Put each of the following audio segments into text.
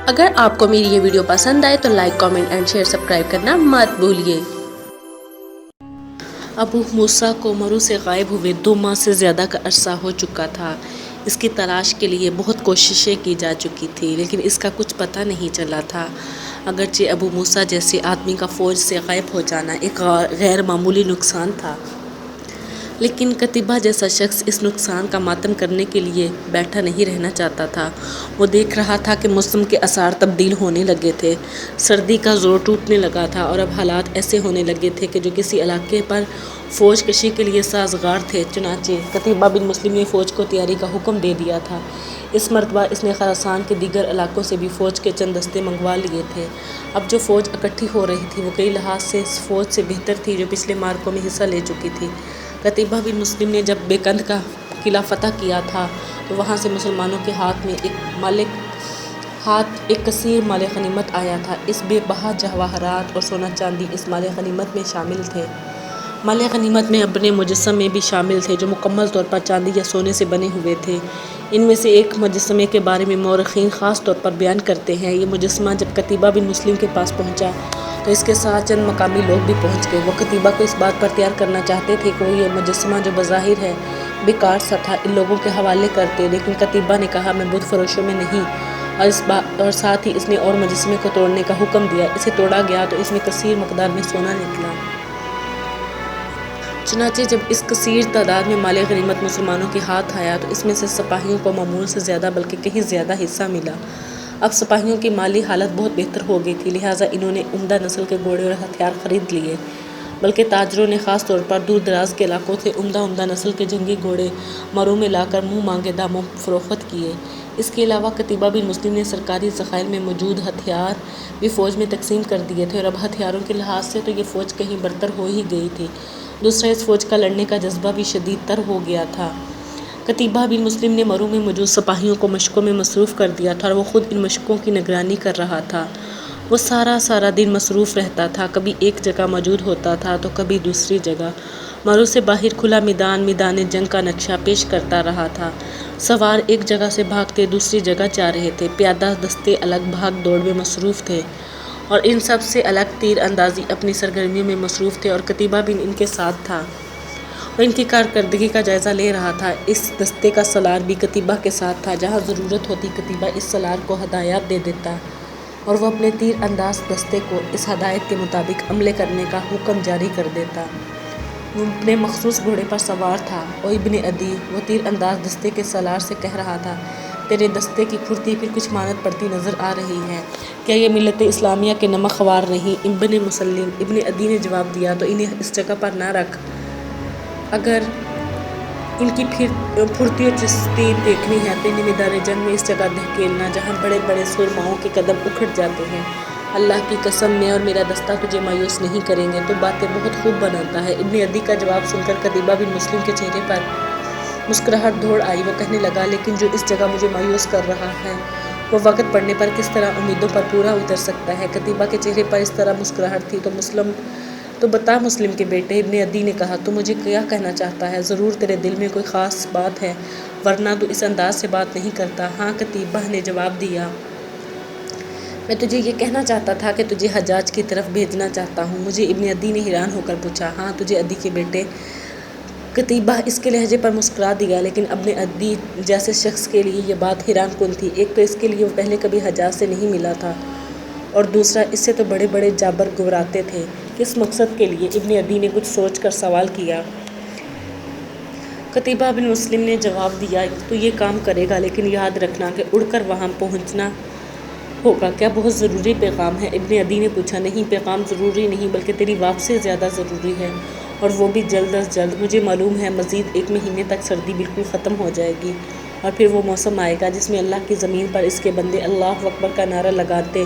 اگر آپ کو میری یہ ویڈیو پسند آئے تو like, comment and share, subscribe کرنا مت بھولیے۔ ابو موسیٰ کو مرو سے غائب ہوئے 2 ماہ سے زیادہ کا عرصہ ہو چکا تھا۔ اس کی تلاش کے لیے بہت کوششیں کی جا چکی تھی، لیکن اس کا کچھ پتہ نہیں چلا تھا۔ اگرچہ ابو موسیٰ جیسے آدمی کا فوج سے غائب ہو جانا ایک غیر معمولی نقصان تھا، لیکن قتیبہ جیسا شخص اس نقصان کا ماتم کرنے کے لیے بیٹھا نہیں رہنا چاہتا تھا۔ وہ دیکھ رہا تھا کہ موسم کے آثار تبدیل ہونے لگے تھے، سردی کا زور ٹوٹنے لگا تھا اور اب حالات ایسے ہونے لگے تھے کہ جو کسی علاقے پر فوج کشی کے لیے سازگار تھے۔ چنانچہ قتیبہ بن مسلم نے فوج کو تیاری کا حکم دے دیا تھا۔ اس مرتبہ اس نے خراسان کے دیگر علاقوں سے بھی فوج کے چند دستے منگوا لیے تھے۔ اب جو فوج اکٹھی ہو رہی تھی وہ کئی لحاظ سے اس فوج سے بہتر تھی جو پچھلے معرکوں میں حصہ لے چکی تھی۔ قتیبہ بن مسلم نے جب بیکند کا قلعہ فتح کیا تھا تو وہاں سے مسلمانوں کے ہاتھ میں ایک کثیر مال غنیمت آیا تھا۔ اس بے بہا جواہرات اور سونا چاندی اس مال غنیمت میں شامل تھے۔ مال غنیمت میں ابن مجسمے بھی شامل تھے جو مکمل طور پر چاندی یا سونے سے بنے ہوئے تھے۔ ان میں سے ایک مجسمے کے بارے میں مورخین خاص طور پر بیان کرتے ہیں۔ یہ مجسمہ جب قتیبہ بن مسلم کے پاس پہنچا تو اس کے ساتھ چند مقامی لوگ بھی پہنچ گئے۔ وہ قتیبہ کو اس بات پر تیار کرنا چاہتے تھے کہ وہ یہ مجسمہ جو بظاہر ہے بیکار سا تھا ان لوگوں کے حوالے کرتے، لیکن قتیبہ نے کہا میں بت فروشوں میں نہیں، اور ساتھ ہی اس نے اور مجسمے کو توڑنے کا حکم دیا۔ اسے توڑا گیا تو اس میں کثیر مقدار میں سونا نکلا۔ چنانچہ جب اس کثیر تعداد میں مال غنیمت مسلمانوں کے ہاتھ آیا تو اس میں سے سپاہیوں کو معمول سے زیادہ بلکہ کہیں زیادہ حصہ ملا۔ اب سپاہیوں کی مالی حالت بہت بہتر ہو گئی تھی، لہٰذا انہوں نے عمدہ نسل کے گھوڑے اور ہتھیار خرید لیے، بلکہ تاجروں نے خاص طور پر دور دراز کے علاقوں سے عمدہ نسل کے جنگی گھوڑے مرو میں لا کر منہ مانگے داموں فروخت کیے۔ اس کے علاوہ قتیبہ بن مسلم نے سرکاری ذخائر میں موجود ہتھیار بھی فوج میں تقسیم کر دیے تھے، اور اب ہتھیاروں کے لحاظ سے تو یہ فوج کہیں برتر ہو ہی گئی تھی۔ دوسرا، اس فوج کا لڑنے کا جذبہ بھی شدید تر ہو گیا تھا۔ قتیبہ بن مسلم نے مرو میں موجود سپاہیوں کو مشقوں میں مصروف کر دیا تھا اور وہ خود ان مشقوں کی نگرانی کر رہا تھا۔ وہ سارا دن مصروف رہتا تھا، کبھی ایک جگہ موجود ہوتا تھا تو کبھی دوسری جگہ۔ مرو سے باہر کھلا میدان جنگ کا نقشہ پیش کرتا رہا تھا۔ سوار ایک جگہ سے بھاگتے دوسری جگہ جا رہے تھے، پیادہ دستے الگ بھاگ دوڑ میں مصروف تھے، اور ان سب سے الگ تیر اندازی اپنی سرگرمیوں میں مصروف تھے، اور قتیبہ بھی ان کے ساتھ تھا۔ وہ ان کی کارکردگی کا جائزہ لے رہا تھا۔ اس دستے کا سالار بھی قتیبہ کے ساتھ تھا۔ جہاں ضرورت ہوتی قتیبہ اس سالار کو ہدایات دے دیتا اور وہ اپنے تیر انداز دستے کو اس ہدایت کے مطابق عمل کرنے کا حکم جاری کر دیتا۔ وہ اپنے مخصوص گھوڑے پر سوار تھا۔ او ابن عدی، وہ تیر انداز دستے کے سالار سے کہہ رہا تھا، تیرے دستے کی پھرتی پھر کچھ مانت پڑتی نظر آ رہی ہے، کیا یہ ملت اسلامیہ کے نمک خوار نہیں؟ ابن عدی نے جواب دیا، تو انہیں اس جگہ پر نہ رکھ، اگر ان کی پھرتی اور چستی دیکھنی ہے تو انہیں میدان جنگ میں اس جگہ دھکیلنا جہاں بڑے بڑے سرماؤں کے قدم اکھڑ جاتے ہیں۔ اللہ کی قسم، میں اور میرا دستہ تجھے مایوس نہیں کریں گے، تو باتیں بہت خوب بناتا ہے۔ ابن عدی کا جواب سن کر قتیبہ بن مسلم کے چہرے پر مسکراہٹ دوڑ آئی۔ وہ کہنے لگا، لیکن جو اس جگہ مجھے مایوس کر رہا ہے وہ وقت پڑنے پر کس طرح امیدوں پر پورا اتر سکتا ہے؟ قتیبہ کے چہرے پر اس طرح مسکراہٹ تھی تو بتا مسلم کے بیٹے، ابن عدی نے کہا، تو مجھے کیا کہنا چاہتا ہے؟ ضرور تیرے دل میں کوئی خاص بات ہے، ورنہ تو اس انداز سے بات نہیں کرتا۔ ہاں، قتیبہ نے جواب دیا، میں تجھے یہ کہنا چاہتا تھا کہ تجھے حجاج کی طرف بھیجنا چاہتا ہوں۔ مجھے ابن عدی نے حیران ہو کر پوچھا، ہاں تجھے عدی کے بیٹے؟ قتیبہ اس کے لہجے پر مسکرا دیا، لیکن ابن عدی جیسے شخص کے لیے یہ بات حیران کن تھی۔ ایک تو اس کے لیے وہ پہلے کبھی حجاج سے نہیں ملا تھا، اور دوسرا اس سے تو بڑے بڑے جابر گھبراتے تھے۔ کس مقصد کے لیے؟ ابن عدی نے کچھ سوچ کر سوال کیا۔ قتیبہ بن مسلم نے جواب دیا، تو یہ کام کرے گا، لیکن یاد رکھنا کہ اڑ کر وہاں پہنچنا ہوگا۔ کیا بہت ضروری پیغام ہے؟ ابن عدی نے پوچھا۔ نہیں، پیغام ضروری نہیں، بلکہ تیری واپسی زیادہ ضروری ہے، اور وہ بھی جلد از جلد۔ مجھے معلوم ہے مزید 1 مہینے تک سردی بالکل ختم ہو جائے گی، اور پھر وہ موسم آئے گا جس میں اللہ کی زمین پر اس کے بندے اللہ اکبر کا نعرہ لگاتے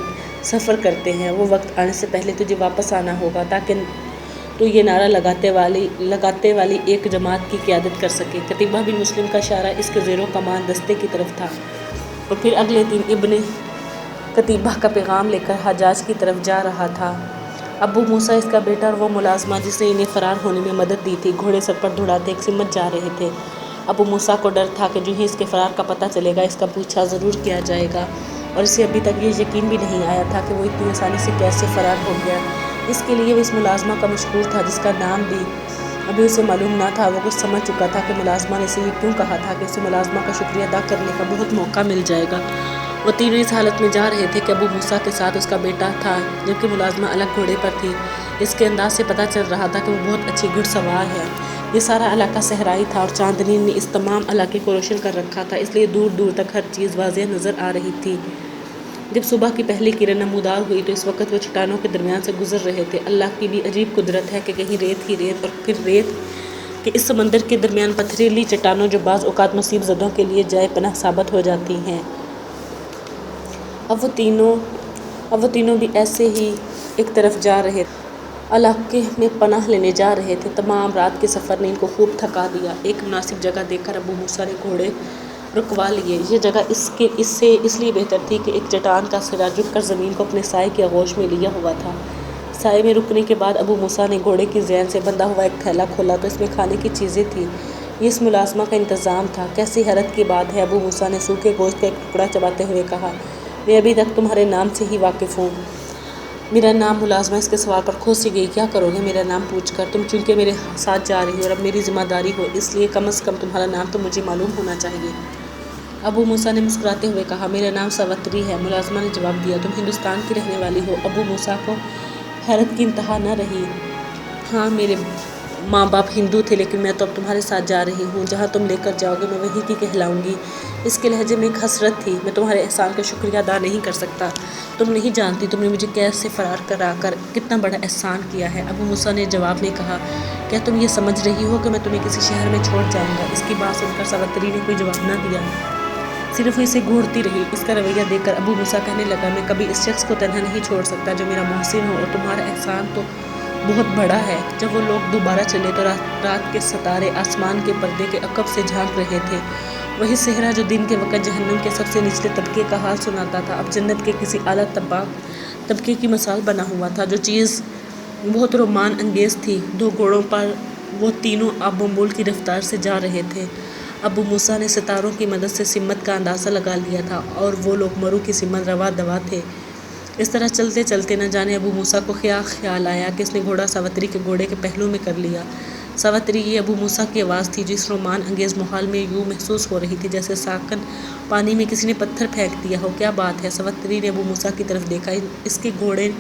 سفر کرتے ہیں۔ وہ وقت آنے سے پہلے تجھے واپس آنا ہوگا تاکہ تو یہ نعرہ لگاتے والی ایک جماعت کی قیادت کر سکے۔ قتیبہ بن مسلم کا اشارہ اس کے زیر و کمان دستے کی طرف تھا، اور پھر اگلے دن ابن قتیبہ کا پیغام لے کر حجاج کی طرف جا رہا تھا۔ ابو موسیٰ اس کا بیٹا اور وہ ملازمہ جس نے انہیں فرار ہونے میں مدد دی تھی، گھوڑے سر پر دوڑاتے ایک سمت جا رہے تھے۔ ابو موسیٰ کو ڈر تھا کہ جو ہی اس کے فرار کا پتہ چلے گا اس کا پیچھا ضرور کیا جائے گا، اور اسے ابھی تک یہ یقین بھی نہیں آیا تھا کہ وہ اتنی آسانی سے کیسے فرار ہو گیا۔ اس کے لیے وہ اس ملازمہ کا مشکور تھا جس کا نام بھی ابھی اسے معلوم نہ تھا۔ وہ کچھ سمجھ چکا تھا کہ ملازمہ نے اسے یہ کیوں کہا تھا کہ اسے ملازمہ کا شکریہ ادا کرنے کا بہت موقع مل جائے گا۔ وہ تینوں اس حالت میں جا رہے تھے کہ ابو موسیٰ کے ساتھ اس کا بیٹا تھا جبکہ ملازمہ الگ گھوڑے پر تھی۔ اس کے انداز سے پتہ چل رہا تھا کہ وہ بہت اچھی گھڑ سوار ہے۔ یہ سارا علاقہ صحرائی تھا اور چاندنی نے اس تمام علاقے کو روشن کر رکھا تھا، اس لیے دور دور تک ہر چیز واضح نظر آ رہی تھی۔ جب صبح کی پہلی کرن نمودار ہوئی تو اس وقت وہ چٹانوں کے درمیان سے گزر رہے تھے۔ اللہ کی بھی عجیب قدرت ہے کہ کہیں ریت ہی ریت اور پھر ریت کہ اس سمندر کے درمیان پتھریلی چٹانوں جو بعض اوقات مصیب زدوں کے لیے جائے پناہ ثابت ہو جاتی ہیں۔ اب وہ تینوں بھی ایسے ہی ایک طرف جا رہے تھے، علاقے میں پناہ لینے جا رہے تھے۔ تمام رات کے سفر نے ان کو خوب تھکا دیا۔ ایک مناسب جگہ دیکھ کر ابو موسیٰ نے گھوڑے رکوا لیے۔ یہ جگہ اس لیے بہتر تھی کہ ایک چٹان کا سرا جھک کر زمین کو اپنے سائے کی آغوش میں لیا ہوا تھا۔ سائے میں رکنے کے بعد ابو موسیٰ نے گھوڑے کی زین سے بندھا ہوا ایک تھیلا کھولا تو اس میں کھانے کی چیزیں تھیں۔ یہ اس ملازمہ کا انتظام تھا۔ کیسی حیرت کی بات ہے، ابو موسیٰ نے سوکھے گوشت کا ایک ٹکڑا چباتے ہوئے کہا، میں ابھی تک تمہارے نام سے ہی واقف ہوں۔ میرا نام؟ ملازمہ اس کے سوال پر کھوسی گئی۔ کیا کرو گے میرا نام پوچھ کر؟ تم چونکہ میرے ساتھ جا رہی ہو اور اب میری ذمہ داری ہو، اس لیے کم از کم تمہارا نام تو مجھے معلوم ہونا چاہیے۔ ابو موسیٰ نے مسکراتے ہوئے کہا، میرا نام ساوتری ہے۔ ملازمہ نے جواب دیا، تم ہندوستان کی رہنے والی ہو؟ ابو موسیٰ کو حیرت کی انتہا نہ رہی۔ ہاں، میرے ماں باپ ہندو تھے لیکن میں تو اب تمہارے ساتھ جا رہی ہوں۔ جہاں تم لے کر جاؤ گے میں وہیں کی کہلاؤں گی۔ اس کے لہجے میں ایک حسرت تھی۔ میں تمہارے احسان کا شکریہ ادا نہیں کر سکتا۔ تم نہیں جانتی تم نے مجھے کیسے فرار کرا کر کتنا بڑا احسان کیا ہے۔ ابو موسیٰ نے جواب میں کہا، کیا تم یہ سمجھ رہی ہو کہ میں تمہیں کسی شہر میں چھوڑ جاؤں گا؟ اس کی بات سن کر ساوتری نے کوئی جواب نہ دیا، صرف وہ اسے گھورتی رہی۔ اس کا رویہ دیکھ کر ابو موسیٰ کہنے لگا، میں کبھی اس شخص کو تنہا نہیں چھوڑ سکتا جو میرا محسن ہو، اور تمہارا احسان تو بہت بڑا ہے۔ جب وہ لوگ دوبارہ چلے تو رات کے ستارے آسمان کے پردے کے عقب سے جھانک رہے تھے۔ وہی صحرا جو دن کے وقت جہنم کے سب سے نچلے طبقے کا حال سناتا تھا، اب جنت کے کسی اعلیٰ طبقے کی مثال بنا ہوا تھا۔ جو چیز بہت رومان انگیز تھی، 2 گھوڑوں پر وہ تینوں آب بمبول کی رفتار سے جا رہے تھے۔ ابو موسیٰ نے ستاروں کی مدد سے سمت کا اندازہ لگا لیا تھا اور وہ لوگ مرو کی سمت روا دوا تھے۔ اس طرح چلتے چلتے نہ جانے ابو موسیٰ کو خیال آیا کہ اس نے گھوڑا ساوتری کے گھوڑے کے پہلو میں کر لیا۔ ساوتری، یہ ابو موسیٰ کی آواز تھی جو اس رومان انگیز ماحول میں یوں محسوس ہو رہی تھی جیسے ساکن پانی میں کسی نے پتھر پھینک دیا ہو۔ کیا بات ہے؟ ساوتری نے ابو موسیٰ کی طرف دیکھا۔ اس کے گھوڑے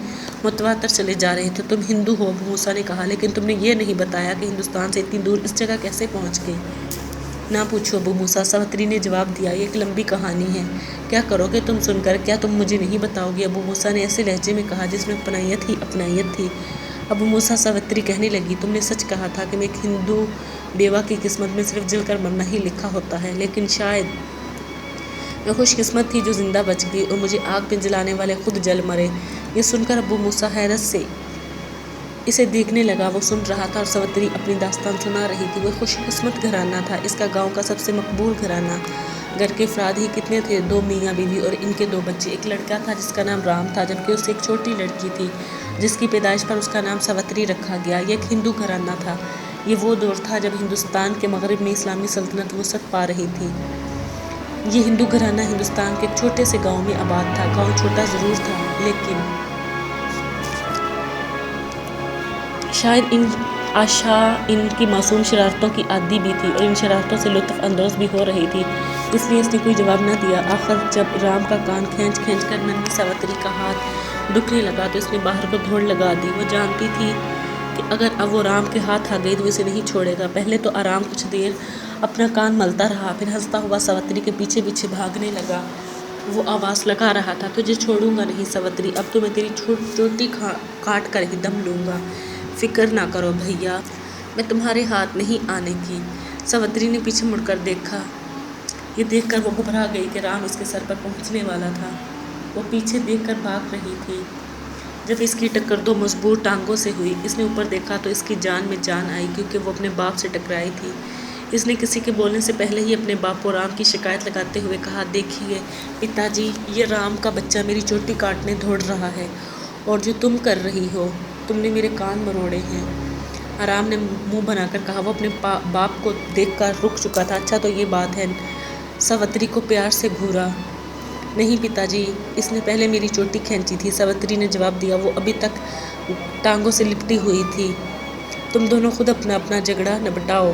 متواتر چلے جا رہے تھے۔ تم ہندو ہو؟ ابو موسیٰ نے کہا، لیکن تم نے یہ نہیں بتایا کہ ہندوستان سے اتنی دور اس جگہ کیسے پہنچ گئے؟ نہ پوچھو ابو موسیٰ، ساوتری نے جواب دیا، یہ ایک لمبی کہانی ہے۔ کیا کرو گے تم سن کر؟ کیا تم مجھے نہیں بتاؤ گی؟ ابو موسیٰ نے ایسے لہجے میں کہا جس میں اپنائیت ہی اپنائیت تھی۔ ابو موسیٰ، ساوتری کہنے لگی، تم نے سچ کہا تھا کہ میں ایک ہندو بیوہ کی قسمت میں صرف جل کر مرنا ہی لکھا ہوتا ہے، لیکن شاید میں خوش قسمت تھی جو زندہ بچ گئی اور مجھے آگ میں جلانے والے خود جل مرے۔ یہ سن کر ابو موسیٰ حیرت سے اسے دیکھنے لگا۔ وہ سن رہا تھا اور ساوتری اپنی داستان سنا رہی تھی۔ وہ خوش قسمت گھرانہ تھا، اس کا گاؤں کا سب سے مقبول گھرانہ۔ گھر کے افراد ہی کتنے تھے؟ 2 میاں بیوی اور ان کے 2 بچے۔ ایک لڑکا تھا جس کا نام رام تھا، جبکہ اس سے ایک چھوٹی لڑکی تھی جس کی پیدائش پر اس کا نام ساوتری رکھا گیا۔ یہ ایک ہندو گھرانہ تھا۔ یہ وہ دور تھا جب ہندوستان کے مغرب میں اسلامی سلطنت وسعت پا رہی تھی۔ یہ ہندو گھرانہ ہندوستان کے ایک چھوٹے سے گاؤں میں آباد تھا۔ گاؤں چھوٹا ضرور تھا لیکن شاید آشا ان کی معصوم شرارتوں کی عادی بھی تھی اور ان شرارتوں سے لطف اندوز بھی ہو رہی تھی، اس لیے اس نے کوئی جواب نہ دیا۔ آخر جب رام کا کان کھینچ کر ننھی ساوتری کا ہاتھ دکھنے لگا تو اس نے باہر کو دوڑ لگا دی۔ وہ جانتی تھی کہ اگر اب وہ رام کے ہاتھ آ گئی تو اسے نہیں چھوڑے گا۔ پہلے تو آرام کچھ دیر اپنا کان ملتا رہا، پھر ہنستا ہوا ساوتری کے پیچھے پیچھے بھاگنے لگا۔ وہ آواز لگا رہا تھا، تجھے چھوڑوں گا نہیں ساوتری، اب تو میں تیری چوٹی کاٹ کر ہی دم لوں گا۔ فکر نہ کرو بھیا، میں تمہارے ہاتھ نہیں آنے کی۔ ساوتری نے پیچھے مڑ کر دیکھا۔ یہ دیکھ کر وہ گھبرا گئی کہ رام اس کے سر پر پہنچنے والا تھا۔ وہ پیچھے دیکھ کر بھاگ رہی تھی۔ جب اس کی ٹکر 2 مضبوط ٹانگوں سے ہوئی، اس نے اوپر دیکھا تو اس کی جان میں جان آئی کیونکہ وہ اپنے باپ سے ٹکرائی تھی۔ اس نے کسی کے بولنے سے پہلے ہی اپنے باپ کو رام کی شکایت لگاتے ہوئے کہا، دیکھیے پتا جی، یہ رام کا بچہ میری چوٹی کاٹنے دوڑ رہا ہے اور جو تم کر رہی ہو، تم نے میرے کان مروڑے ہیں۔ رام نے منہ بنا کر کہا۔ وہ اپنے باپ کو دیکھ کر رک چکا تھا۔ اچھا تو یہ بات ہے۔ ساوتری کو پیار سے گھورا۔ نہیں پتا جی، اس نے پہلے میری چوٹی کھینچی تھی، ساوتری نے جواب دیا۔ وہ ابھی تک ٹانگوں سے لپٹی ہوئی تھی۔ تم دونوں خود اپنا اپنا جھگڑا نپٹاؤ۔